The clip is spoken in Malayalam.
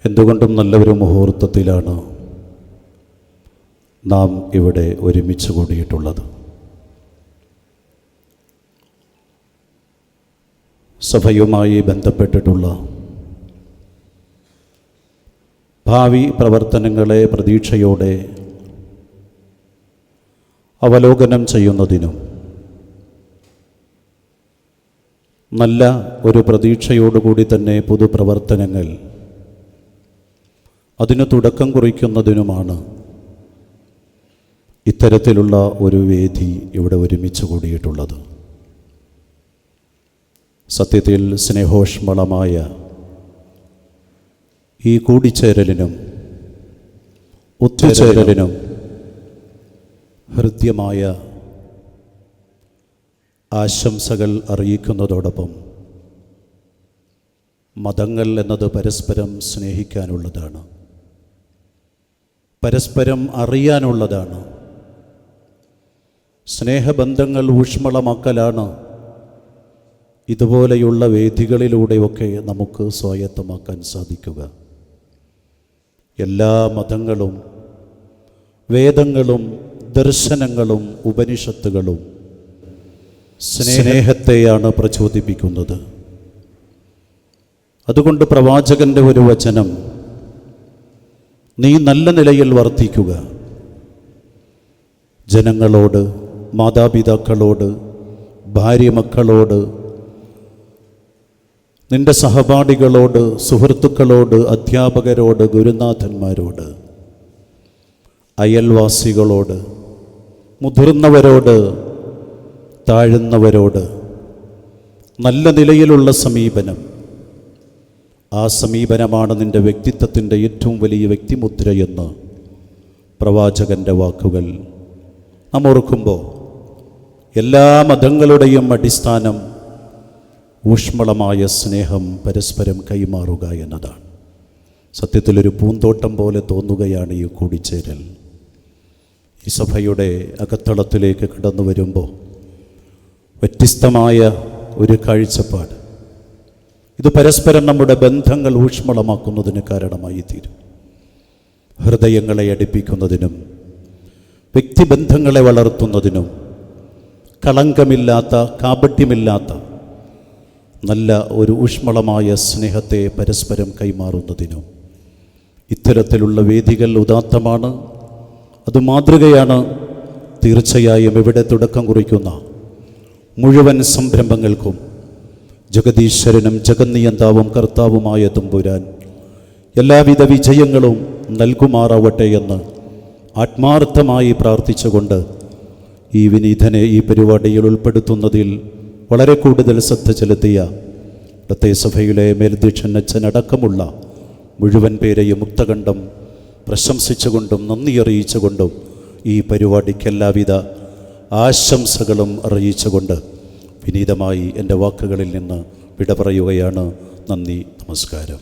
എന്തുകൊണ്ടും നല്ലൊരു മുഹൂർത്തത്തിലാണ് നാം ഇവിടെ ഒരുമിച്ച് കൂടിയിട്ടുള്ളത്. സഭയുമായി ബന്ധപ്പെട്ടിട്ടുള്ള ഭാവി പ്രവർത്തനങ്ങളെ പ്രതീക്ഷയോടെ അവലോകനം ചെയ്യുന്നതിനും നല്ല ഒരു പ്രതീക്ഷയോടുകൂടി തന്നെ പൊതുപ്രവർത്തനങ്ങൾ അതിന് തുടക്കം കുറിക്കുന്നതിനുമാണ് ഇത്തരത്തിലുള്ള ഒരു വേദി ഇവിടെ ഒരുമിച്ച് കൂടിയിട്ടുള്ളത്. സത്യത്തിൽ സ്നേഹോഷ്മളമായ ഈ കൂടിച്ചേരലിനും ഒത്തുചേരലിനും ഹൃദ്യമായ ആശംസകൾ അറിയിക്കുന്നതോടൊപ്പം മതങ്ങൾ എന്നത് പരസ്പരം സ്നേഹിക്കാനുള്ളതാണ്, പരസ്പരം അറിയാനുള്ളതാണ്. സ്നേഹബന്ധങ്ങൾ ഊഷ്മളമാക്കലാണ് ഇതുപോലെയുള്ള വേദികളിലൂടെയൊക്കെ നമുക്ക് സ്വായത്തമാക്കാൻ സാധിക്കുക. എല്ലാ മതങ്ങളും വേദങ്ങളും ദർശനങ്ങളും ഉപനിഷത്തുകളും സ്നേഹത്തെയാണ് പ്രചോദിപ്പിക്കുന്നത്. അതുകൊണ്ട് പ്രവാചകന്റെ ഒരു വചനം, നീ നല്ല നിലയിൽ വർത്തിക്കുക, ജനങ്ങളോട്, മാതാപിതാക്കളോട്, ഭാര്യ മക്കളോട്, നിന്റെ സഹപാഠികളോട്, സുഹൃത്തുക്കളോട്, അധ്യാപകരോട്, ഗുരുനാഥന്മാരോട്, അയൽവാസികളോട്, മുതിർന്നവരോട്, താഴുന്നവരോട് നല്ല നിലയിലുള്ള സമീപനം. ആ സമീപനമാണ് നിൻ്റെ വ്യക്തിത്വത്തിൻ്റെ ഏറ്റവും വലിയ വ്യക്തിമുദ്രയെന്ന് പ്രവാചകൻ്റെ വാക്കുകൾ നാം ഓർക്കുമ്പോൾ എല്ലാ മതങ്ങളുടെയും അടിസ്ഥാനം ഊഷ്മളമായ സ്നേഹം പരസ്പരം കൈമാറുക എന്നതാണ്. സത്യത്തിലൊരു പൂന്തോട്ടം പോലെ തോന്നുകയാണ് ഈ കൂടിച്ചേരൽ. ഈ സഭയുടെ അകത്തളത്തിലേക്ക് കടന്നു വരുമ്പോൾ വ്യത്യസ്തമായ ഒരു കാഴ്ചപ്പാട് ഇത് പരസ്പരം നമ്മുടെ ബന്ധങ്ങൾ ഊഷ്മളമാക്കുന്നതിന് കാരണമായി തീരും. ഹൃദയങ്ങളെ അടുപ്പിക്കുന്നതിനും വ്യക്തിബന്ധങ്ങളെ വളർത്തുന്നതിനും കളങ്കമില്ലാത്ത, കാപട്യമില്ലാത്ത നല്ല ഒരു ഊഷ്മളമായ സ്നേഹത്തെ പരസ്പരം കൈമാറുന്നതിനും ഇത്തരത്തിലുള്ള വേദികൾ ഉദാത്തമാണ്, അത് മാതൃകയാണ്. തീർച്ചയായും ഇവിടെ തുടക്കം കുറിക്കുന്ന മുഴുവൻ സംരംഭങ്ങൾക്കും ജഗദീശ്വരനും ജഗന്നിയന്താവും കർത്താവുമായ തമ്പുരാൻ എല്ലാവിധ വിജയങ്ങളും നൽകുമാറാവട്ടെ എന്ന് ആത്മാർത്ഥമായി പ്രാർത്ഥിച്ചുകൊണ്ട് ഈ വിനീതനെ ഈ പരിപാടിയിൽ ഉൾപ്പെടുത്തുന്നതിൽ വളരെ കൂടുതൽ ശ്രദ്ധ ചെലുത്തിയ ഇടത്തെ സഭയിലെ മേൽധ്യക്ഷൻ അച്ഛനടക്കമുള്ള മുഴുവൻ പേരെയും മുക്തകണ്ഠം പ്രശംസിച്ചുകൊണ്ടും നന്ദി അറിയിച്ചുകൊണ്ടും ഈ പരിപാടിക്ക് എല്ലാവിധ ആശംസകളും അറിയിച്ചുകൊണ്ട് വിനീതമായി എൻ്റെ വാക്കുകളിൽ നിന്ന് വിട പറയുകയാണ്. നന്ദി, നമസ്കാരം.